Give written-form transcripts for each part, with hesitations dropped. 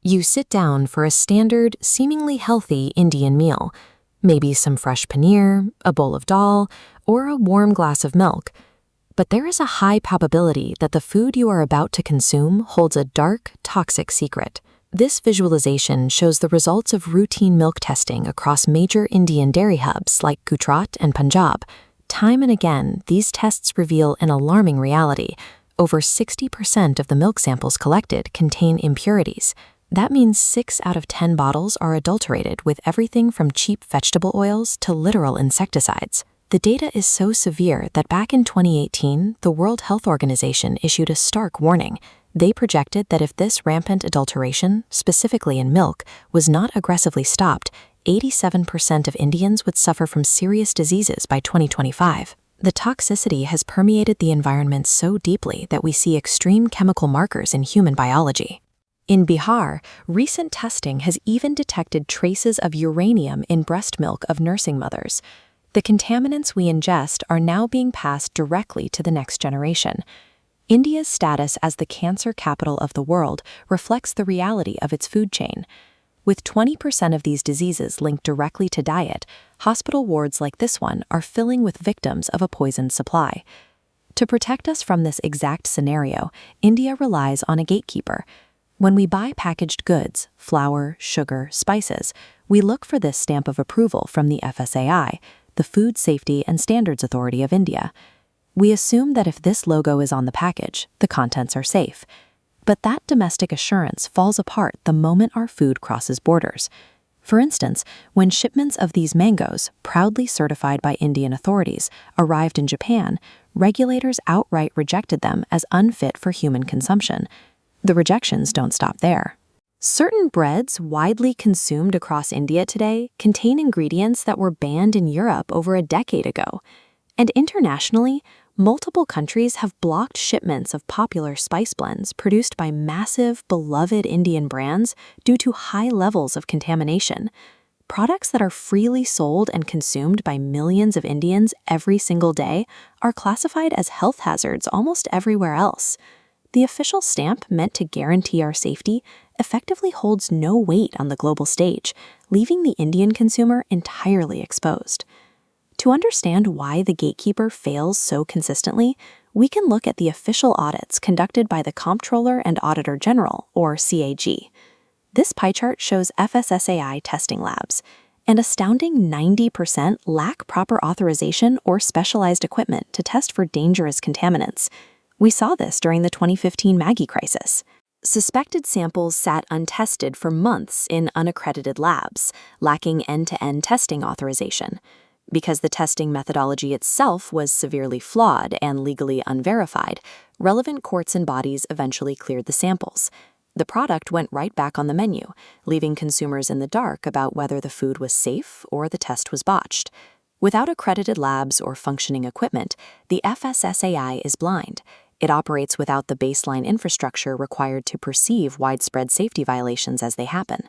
You sit down for a standard, seemingly healthy Indian meal, maybe some fresh paneer, a bowl of dal, or a warm glass of milk. But there is a high probability that the food you are about to consume holds a dark, toxic secret. This visualization shows the results of routine milk testing across major Indian dairy hubs like Gujarat and Punjab. Time and again, these tests reveal an alarming reality. Over 60% of the milk samples collected contain impurities. That means 6 out of 10 bottles are adulterated with everything from cheap vegetable oils to literal insecticides. The data is so severe that back in 2018, the World Health Organization issued a stark warning. They projected that if this rampant adulteration, specifically in milk, was not aggressively stopped, 87% of Indians would suffer from serious diseases by 2025. The toxicity has permeated the environment so deeply that we see extreme chemical markers in human biology. In Bihar, recent testing has even detected traces of uranium in breast milk of nursing mothers. The contaminants we ingest are now being passed directly to the next generation. India's status as the cancer capital of the world reflects the reality of its food chain. With 20% of these diseases linked directly to diet, hospital wards like this one are filling with victims of a poisoned supply. To protect us from this exact scenario, India relies on a gatekeeper. When we buy packaged goods, flour, sugar, spices, we look for this stamp of approval from the FSAI, the Food Safety and Standards Authority of India. We assume that if this logo is on the package, the contents are safe. But that domestic assurance falls apart the moment our food crosses borders. For instance, when shipments of these mangoes, proudly certified by Indian authorities, arrived in Japan, regulators outright rejected them as unfit for human consumption. The rejections don't stop there. Certain breads widely consumed across India today contain ingredients that were banned in Europe over a decade ago. And internationally, multiple countries have blocked shipments of popular spice blends produced by massive, beloved Indian brands due to high levels of contamination. Products that are freely sold and consumed by millions of Indians every single day are classified as health hazards almost everywhere else. The official stamp meant to guarantee our safety effectively holds no weight on the global stage, leaving the Indian consumer entirely exposed. To understand why the gatekeeper fails so consistently, we can look at the official audits conducted by the Comptroller and Auditor General, or CAG. This pie chart shows FSSAI testing labs. An astounding 90% lack proper authorization or specialized equipment to test for dangerous contaminants. We saw this during the 2015 Maggie crisis. Suspected samples sat untested for months in unaccredited labs, lacking end-to-end testing authorization. Because the testing methodology itself was severely flawed and legally unverified, relevant courts and bodies eventually cleared the samples. The product went right back on the menu, leaving consumers in the dark about whether the food was safe or the test was botched. Without accredited labs or functioning equipment, the FSSAI is blind. It operates without the baseline infrastructure required to perceive widespread safety violations as they happen.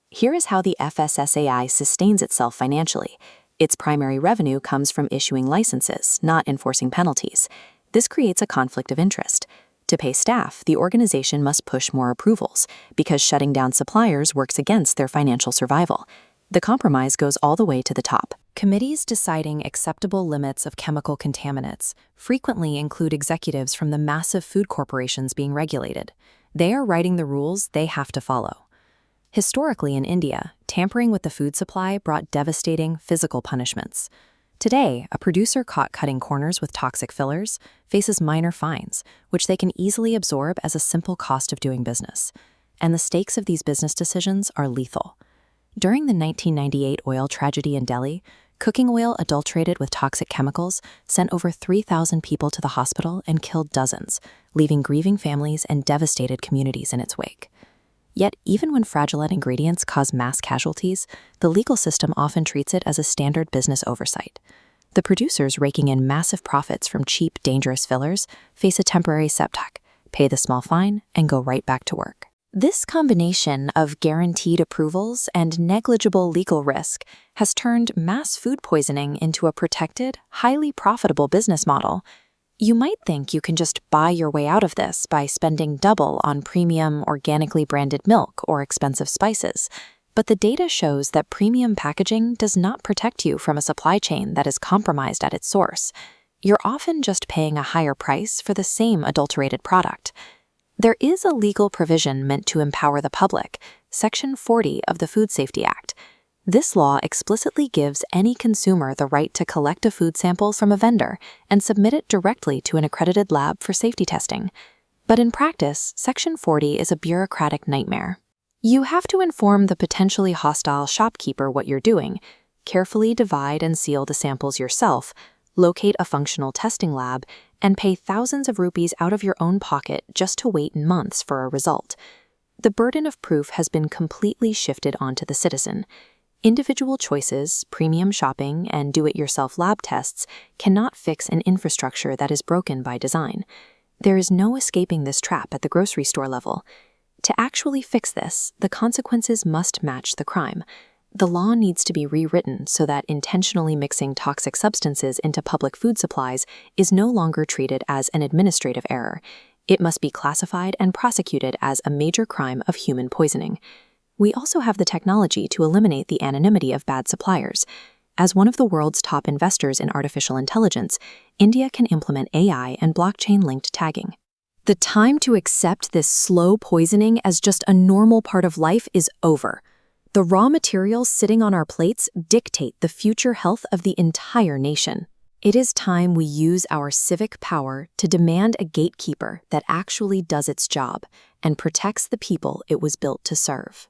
Here is how the FSSAI sustains itself financially. Its primary revenue comes from issuing licenses, not enforcing penalties. This creates a conflict of interest. To pay staff, the organization must push more approvals, because shutting down suppliers works against their financial survival. The compromise goes all the way to the top. Committees deciding acceptable limits of chemical contaminants frequently include executives from the massive food corporations being regulated. They are writing the rules they have to follow. Historically in India, tampering with the food supply brought devastating physical punishments. Today, a producer caught cutting corners with toxic fillers faces minor fines, which they can easily absorb as a simple cost of doing business. And the stakes of these business decisions are lethal. During the 1998 oil tragedy in Delhi, cooking oil adulterated with toxic chemicals sent over 3,000 people to the hospital and killed dozens, leaving grieving families and devastated communities in its wake. Yet, even when fraudulent ingredients cause mass casualties, the legal system often treats it as a standard business oversight. The producers raking in massive profits from cheap, dangerous fillers face a temporary setback, pay the small fine, and go right back to work. This combination of guaranteed approvals and negligible legal risk has turned mass food poisoning into a protected, highly profitable business model. You might think you can just buy your way out of this by spending double on premium, organically branded milk or expensive spices. But the data shows that premium packaging does not protect you from a supply chain that is compromised at its source. You're often just paying a higher price for the same adulterated product. There is a legal provision meant to empower the public, Section 40 of the Food Safety Act. This law explicitly gives any consumer the right to collect a food sample from a vendor and submit it directly to an accredited lab for safety testing. But in practice, Section 40 is a bureaucratic nightmare. You have to inform the potentially hostile shopkeeper what you're doing, carefully divide and seal the samples yourself, locate a functional testing lab, and pay thousands of rupees out of your own pocket just to wait months for a result. The burden of proof has been completely shifted onto the citizen. Individual choices, premium shopping, and do-it-yourself lab tests cannot fix an infrastructure that is broken by design. There is no escaping this trap at the grocery store level. To actually fix this, the consequences must match the crime. The law needs to be rewritten so that intentionally mixing toxic substances into public food supplies is no longer treated as an administrative error. It must be classified and prosecuted as a major crime of human poisoning. We also have the technology to eliminate the anonymity of bad suppliers. As one of the world's top investors in artificial intelligence, India can implement AI and blockchain-linked tagging. The time to accept this slow poisoning as just a normal part of life is over. The raw materials sitting on our plates dictate the future health of the entire nation. It is time we use our civic power to demand a gatekeeper that actually does its job and protects the people it was built to serve.